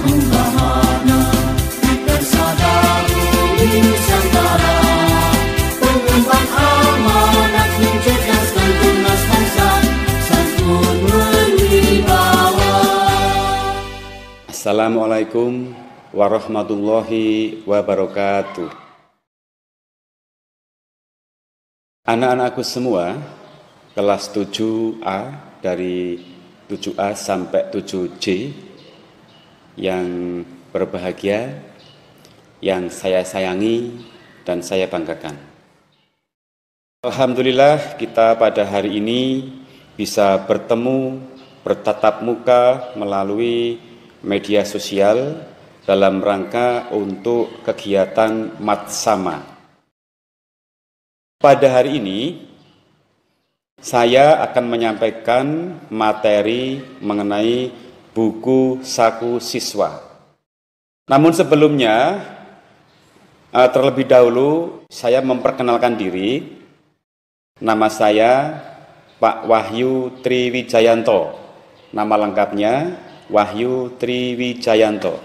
Bahana Bersada Bumi Nusantara, pengemban amanat mencerdaskan tunas bangsa, santun berwibawa. Assalamualaikum warahmatullahi wabarakatuh. Anak-anakku semua, kelas 7A dari 7A sampai 7C yang berbahagia, yang saya sayangi dan saya banggakan. Alhamdulillah kita pada hari ini bisa bertemu, bertatap muka melalui media sosial dalam rangka untuk kegiatan Matsama. Pada hari ini saya akan menyampaikan materi mengenai buku saku siswa. Namun sebelumnya, terlebih dahulu saya memperkenalkan diri. Nama saya Pak Wahyu Triwijayanto. Nama lengkapnya Wahyu Triwijayanto.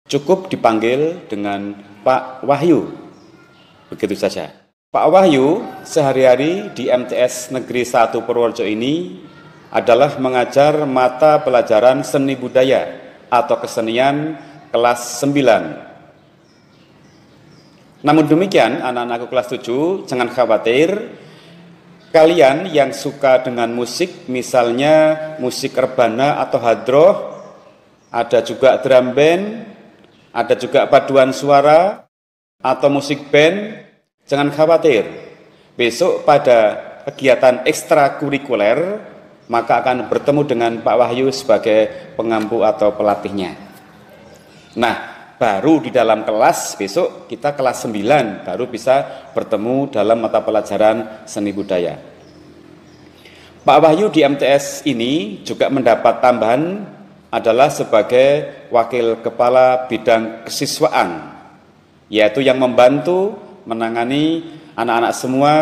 Cukup dipanggil dengan Pak Wahyu. Begitu saja. Pak Wahyu sehari-hari di MTS Negeri 1 Purworejo ini adalah mengajar mata pelajaran seni budaya atau kesenian kelas 9. Namun demikian, anak-anakku kelas 7, jangan khawatir. Kalian yang suka dengan musik, misalnya musik rebana atau hadroh, ada juga drum band, ada juga paduan suara, atau musik band, jangan khawatir. Besok pada kegiatan ekstrakurikuler, maka akan bertemu dengan Pak Wahyu sebagai pengampu atau pelatihnya. Nah, baru di dalam kelas, besok kita kelas 9, baru bisa bertemu dalam mata pelajaran seni budaya. Pak Wahyu di MTS ini juga mendapat tambahan adalah sebagai Wakil Kepala Bidang Kesiswaan, yaitu yang membantu menangani anak-anak semua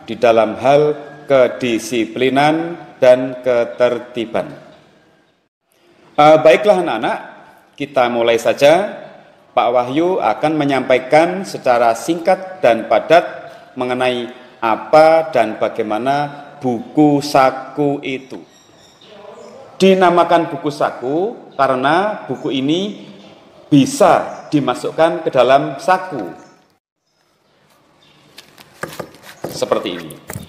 di dalam hal kedisiplinan dan ketertiban. Baiklah anak-anak, kita mulai saja. Pak Wahyu akan menyampaikan secara singkat dan padat mengenai apa dan bagaimana buku saku itu. Dinamakan buku saku karena buku ini bisa dimasukkan ke dalam saku. Seperti ini.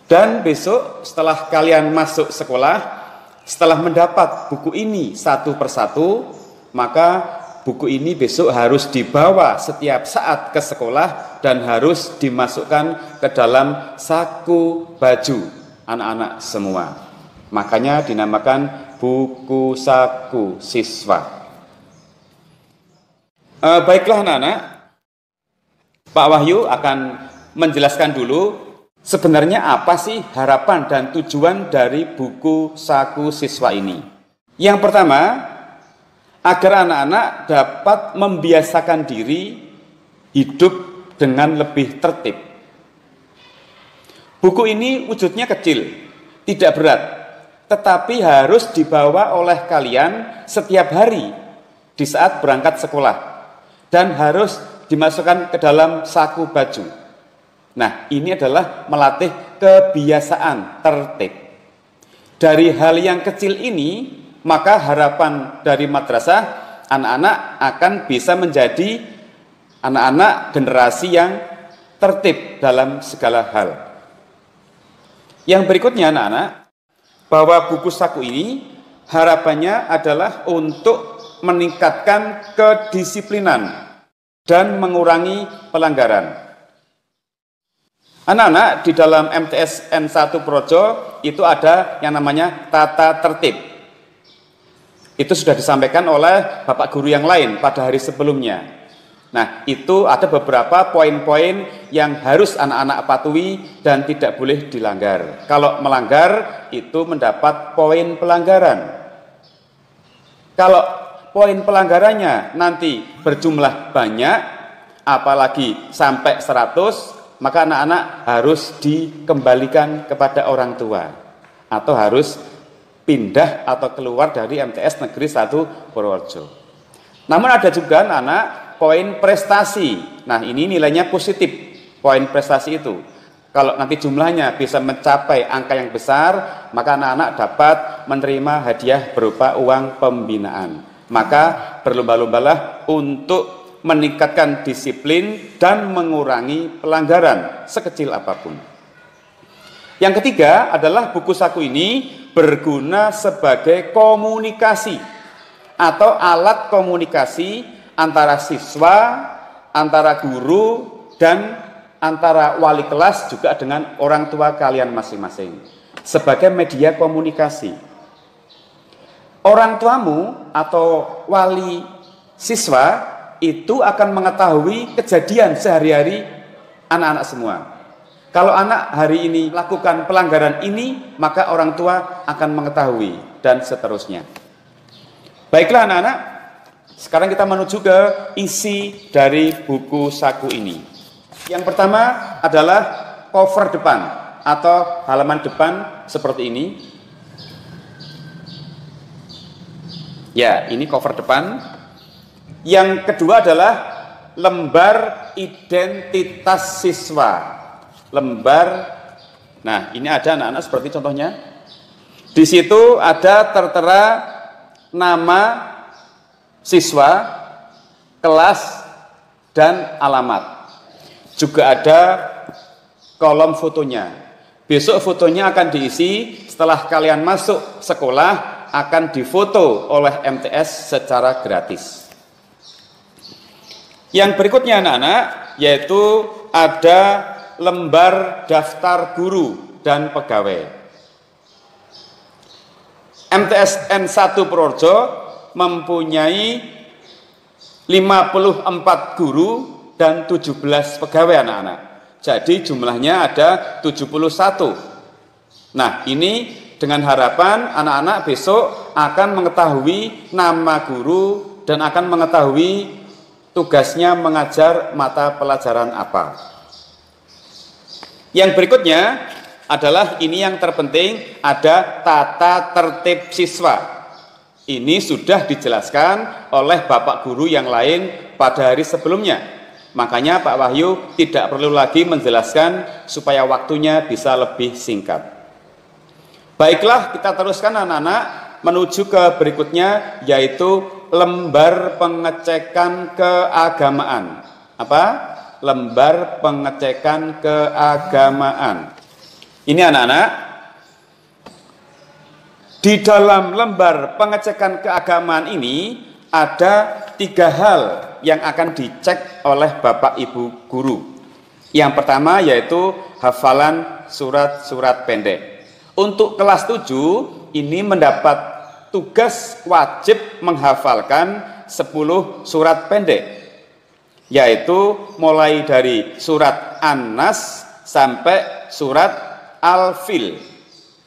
Dan besok setelah kalian masuk sekolah, setelah mendapat buku ini satu persatu, maka buku ini besok harus dibawa setiap saat ke sekolah dan harus dimasukkan ke dalam saku baju anak-anak semua. Makanya dinamakan buku saku siswa. Baiklah anak-anak, Pak Wahyu akan menjelaskan dulu sebenarnya apa sih harapan dan tujuan dari buku saku siswa ini. Yang pertama, agar anak-anak dapat membiasakan diri hidup dengan lebih tertib. Buku ini wujudnya kecil, tidak berat, tetapi harus dibawa oleh kalian setiap hari di saat berangkat sekolah dan harus dimasukkan ke dalam saku baju. Nah, ini adalah melatih kebiasaan tertib. Dari hal yang kecil ini, maka harapan dari madrasah, anak-anak akan bisa menjadi anak-anak generasi yang tertib dalam segala hal. Yang berikutnya anak-anak, bahwa buku saku ini harapannya adalah untuk meningkatkan kedisiplinan dan mengurangi pelanggaran. Anak-anak, di dalam MTS N1 Purworejo itu ada yang namanya tata tertib. Itu sudah disampaikan oleh Bapak Guru yang lain pada hari sebelumnya. Nah, itu ada beberapa poin-poin yang harus anak-anak patuhi dan tidak boleh dilanggar. Kalau melanggar, itu mendapat poin pelanggaran. Kalau poin pelanggarannya nanti berjumlah banyak, apalagi sampai 100, maka anak-anak harus dikembalikan kepada orang tua atau harus pindah atau keluar dari MTS Negeri 1 Purworejo. Namun ada juga anak-anak poin prestasi. Nah, ini nilainya positif, poin prestasi itu. Kalau nanti jumlahnya bisa mencapai angka yang besar, maka anak-anak dapat menerima hadiah berupa uang pembinaan. Maka berlomba-lombalah untuk meningkatkan disiplin dan mengurangi pelanggaran sekecil apapun. Yang ketiga adalah buku saku ini berguna sebagai komunikasi atau alat komunikasi antara siswa, antara guru, dan antara wali kelas juga dengan orang tua kalian masing-masing. Sebagai media komunikasi. Orang tuamu atau wali siswa itu akan mengetahui kejadian sehari-hari anak-anak semua. Kalau anak hari ini lakukan pelanggaran ini, maka orang tua akan mengetahui, dan seterusnya. Baiklah anak-anak, sekarang kita menuju ke isi dari buku saku ini. Yang pertama adalah cover depan atau halaman depan seperti ini. Ya, ini cover depan. Yang kedua adalah lembar identitas siswa. Nah, ini ada anak-anak seperti contohnya. Di situ ada tertera nama siswa, kelas, dan alamat. Juga ada kolom fotonya. Besok fotonya akan diisi setelah kalian masuk sekolah, akan difoto oleh MTS secara gratis. Yang berikutnya anak-anak, yaitu ada lembar daftar guru dan pegawai. MTS N1 Purworejo mempunyai 54 guru dan 17 pegawai anak-anak. Jadi jumlahnya ada 71. Nah, ini dengan harapan anak-anak besok akan mengetahui nama guru dan akan mengetahui tugasnya mengajar mata pelajaran apa. Yang berikutnya adalah ini yang terpenting, ada tata tertib siswa. Ini sudah dijelaskan oleh Bapak Guru yang lain pada hari sebelumnya. Makanya Pak Wahyu tidak perlu lagi menjelaskan supaya waktunya bisa lebih singkat. Baiklah, kita teruskan anak-anak menuju ke berikutnya, yaitu lembar pengecekan keagamaan. Apa? Lembar pengecekan keagamaan. Ini anak-anak, di dalam lembar pengecekan keagamaan ini ada 3 hal yang akan dicek oleh Bapak Ibu Guru. Yang pertama yaitu hafalan surat-surat pendek. Untuk kelas 7 ini mendapat tugas wajib menghafalkan 10 surat pendek. Yaitu mulai dari surat An-Nas sampai surat Al-Fil.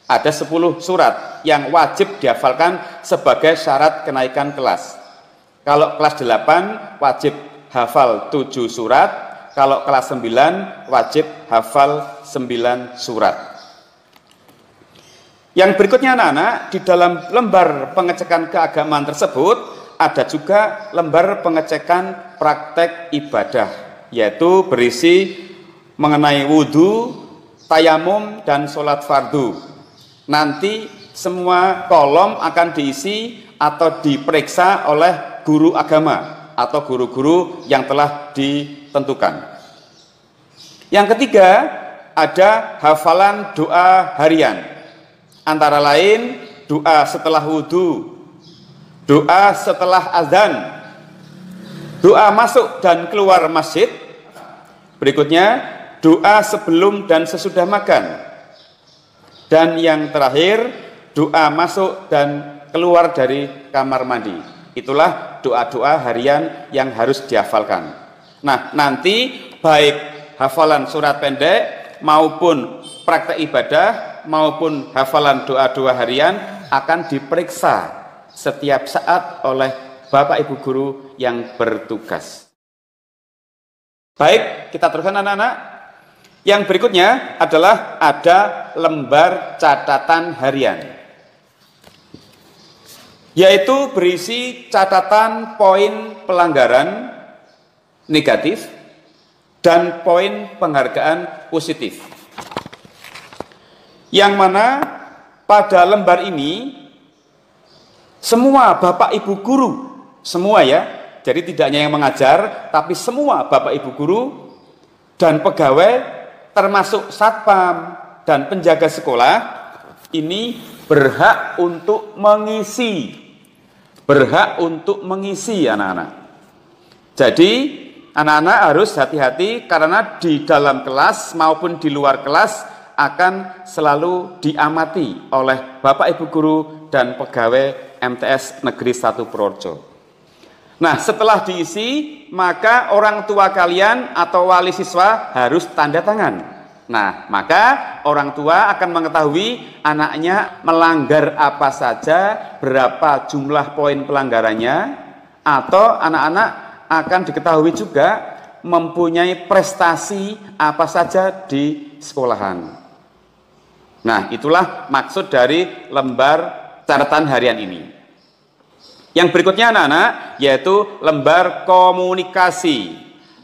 Ada 10 surat yang wajib dihafalkan sebagai syarat kenaikan kelas. Kalau kelas 8 wajib hafal 7 surat, kalau kelas 9 wajib hafal 9 surat. Yang berikutnya anak-anak, di dalam lembar pengecekan keagamaan tersebut ada juga lembar pengecekan praktek ibadah, yaitu berisi mengenai wudhu, tayamum, dan sholat fardu. Nanti semua kolom akan diisi atau diperiksa oleh guru agama atau guru-guru yang telah ditentukan. Yang ketiga, ada hafalan doa harian. Antara lain doa setelah wudhu, doa setelah azan, doa masuk dan keluar masjid. Berikutnya, doa sebelum dan sesudah makan. Dan yang terakhir, doa masuk dan keluar dari kamar mandi. Itulah doa-doa harian yang harus dihafalkan. Nah, nanti baik hafalan surat pendek maupun praktek ibadah maupun hafalan doa-doa harian akan diperiksa setiap saat oleh Bapak Ibu Guru yang bertugas. Baik, kita teruskan anak-anak. Yang berikutnya adalah ada lembar catatan harian. yaitu berisi catatan poin pelanggaran negatif dan poin penghargaan positif. Yang mana pada lembar ini semua Bapak Ibu guru, semua ya, jadi tidak hanya yang mengajar, tapi semua Bapak Ibu guru dan pegawai termasuk satpam dan penjaga sekolah ini berhak untuk mengisi anak-anak. Jadi anak-anak harus hati-hati karena di dalam kelas maupun di luar kelas akan selalu diamati oleh Bapak Ibu guru dan pegawai MTS Negeri 1 Purworejo. Nah, setelah diisi, maka orang tua kalian atau wali siswa harus tanda tangan. Nah, maka orang tua akan mengetahui anaknya melanggar apa saja, berapa jumlah poin pelanggarannya, atau anak-anak akan diketahui juga mempunyai prestasi apa saja di sekolahan. Nah, itulah maksud dari lembar catatan harian ini. Yang berikutnya anak-anak, yaitu lembar komunikasi.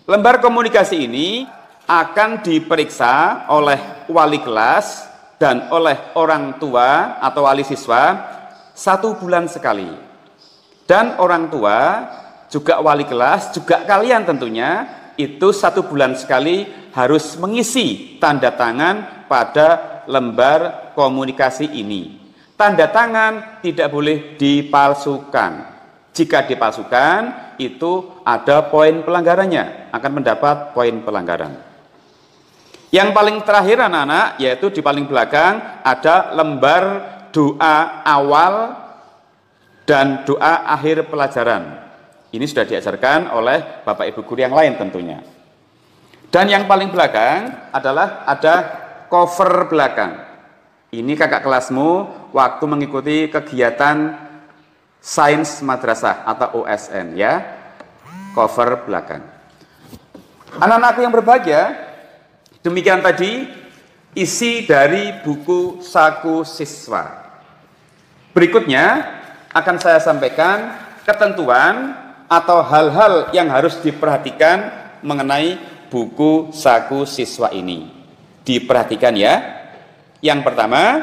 Lembar komunikasi ini akan diperiksa oleh wali kelas dan oleh orang tua atau wali siswa 1 bulan sekali. Dan orang tua, juga wali kelas, juga kalian tentunya, itu 1 bulan sekali harus mengisi tanda tangan pada lembar komunikasi ini. Tanda tangan tidak boleh dipalsukan. Jika dipalsukan, itu ada poin pelanggarannya, akan mendapat poin pelanggaran. Yang paling terakhir anak-anak, yaitu di paling belakang ada lembar doa awal dan doa akhir pelajaran. Ini sudah diajarkan oleh Bapak Ibu guru yang lain tentunya. Dan yang paling belakang adalah ada cover belakang. Ini kakak kelasmu waktu mengikuti kegiatan Sains Madrasah atau OSN ya. Cover belakang. Anak-anakku yang berbahagia, demikian tadi isi dari buku saku siswa. Berikutnya akan saya sampaikan ketentuan atau hal-hal yang harus diperhatikan mengenai buku saku siswa ini. Diperhatikan ya. Yang pertama,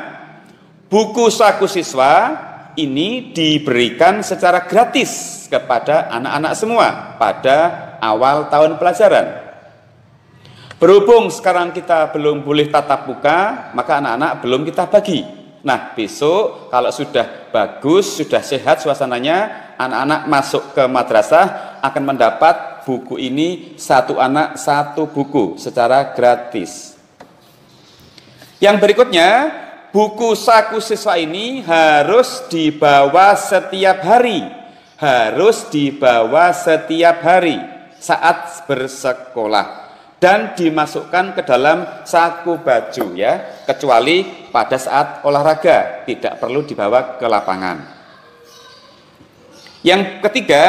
buku saku siswa ini diberikan secara gratis kepada anak-anak semua pada awal tahun pelajaran. Berhubung sekarang kita belum boleh tatap muka, maka anak-anak belum kita bagi. Nah, besok kalau sudah bagus, sudah sehat suasananya, anak-anak masuk ke madrasah akan mendapat buku ini 1 anak 1 buku secara gratis. Yang berikutnya, buku saku siswa ini harus dibawa setiap hari. Harus dibawa setiap hari saat bersekolah. Dan dimasukkan ke dalam saku baju ya, kecuali pada saat olahraga, tidak perlu dibawa ke lapangan. Yang ketiga,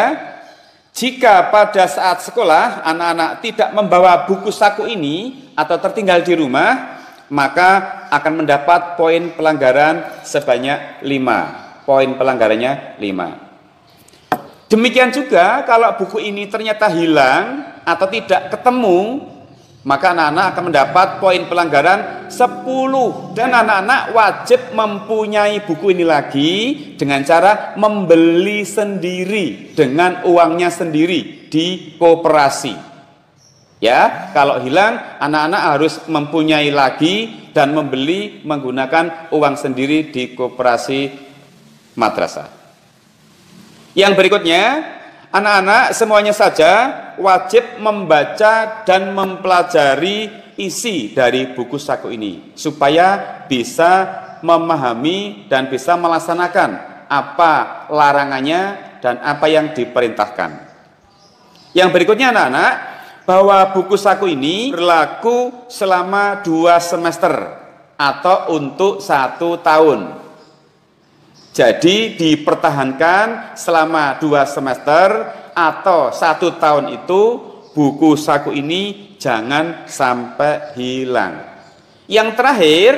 jika pada saat sekolah anak-anak tidak membawa buku saku ini atau tertinggal di rumah, maka akan mendapat poin pelanggaran sebanyak 5. Poin pelanggarannya 5. Demikian juga kalau buku ini ternyata hilang atau tidak ketemu, maka anak-anak akan mendapat poin pelanggaran 10. Dan anak-anak wajib mempunyai buku ini lagi dengan cara membeli sendiri dengan uangnya sendiri di koperasi. Ya, kalau hilang anak-anak harus mempunyai lagi dan membeli menggunakan uang sendiri di koperasi madrasah. Yang berikutnya, anak-anak semuanya saja wajib membaca dan mempelajari isi dari buku saku ini supaya bisa memahami dan bisa melaksanakan apa larangannya dan apa yang diperintahkan. Yang berikutnya anak-anak, bahwa buku saku ini berlaku selama 2 semester atau untuk 1 tahun. Jadi dipertahankan selama 2 semester atau 1 tahun itu buku saku ini jangan sampai hilang. Yang terakhir,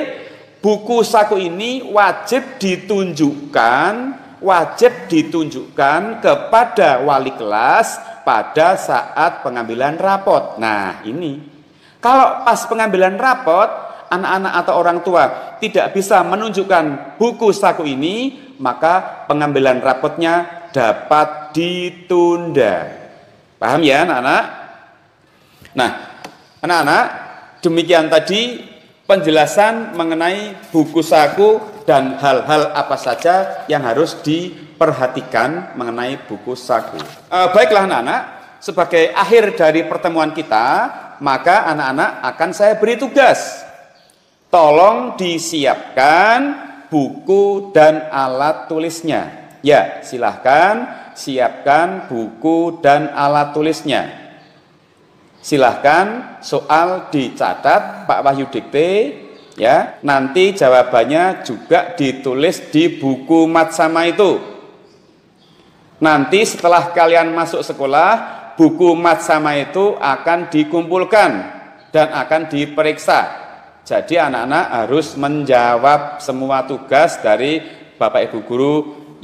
buku saku ini wajib ditunjukkan wajib ditunjukkan kepada wali kelas pada saat pengambilan rapot. Nah, ini kalau pas pengambilan rapot, anak-anak atau orang tua tidak bisa menunjukkan buku saku ini, maka pengambilan rapotnya dapat ditunda. Paham ya anak-anak? Nah, anak-anak, demikian tadi penjelasan mengenai buku saku dan hal-hal apa saja yang harus diperhatikan mengenai buku saku. Baiklah anak-anak, sebagai akhir dari pertemuan kita, maka anak-anak akan saya beri tugas. Tolong disiapkan buku dan alat tulisnya. Ya, silahkan siapkan buku dan alat tulisnya. Silahkan soal dicatat, Pak Wahyu dikte, ya. Nanti jawabannya juga ditulis di buku matsama itu. Nanti setelah kalian masuk sekolah, buku matsama itu akan dikumpulkan dan akan diperiksa. Jadi anak-anak harus menjawab semua tugas dari Bapak Ibu Guru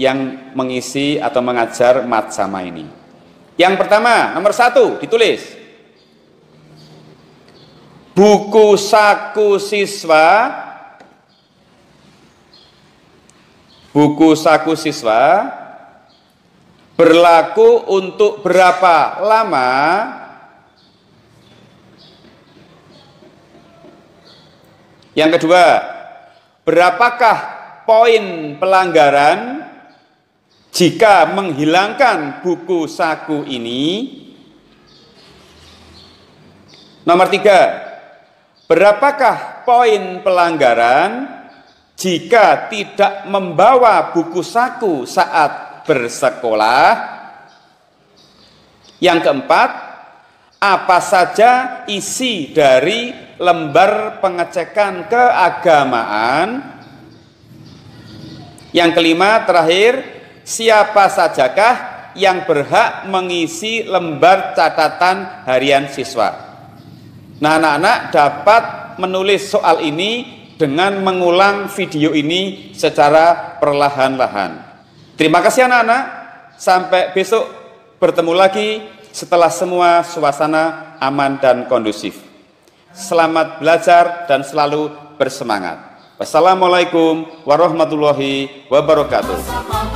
yang mengisi atau mengajar matsama ini. Yang pertama, nomor 1, ditulis. Buku saku siswa berlaku untuk berapa lama? Yang kedua, berapakah poin pelanggaran jika menghilangkan buku saku ini? Nomor 3, berapakah poin pelanggaran jika tidak membawa buku saku saat bersekolah? Yang keempat, apa saja isi dari lembar pengecekan keagamaan? Yang kelima, terakhir, siapa sajakah yang berhak mengisi lembar catatan harian siswa? Nah, anak-anak dapat menulis soal ini dengan mengulang video ini secara perlahan-lahan. Terima kasih anak-anak, sampai besok bertemu lagi setelah semua suasana aman dan kondusif. Selamat belajar dan selalu bersemangat. Wassalamualaikum warahmatullahi wabarakatuh.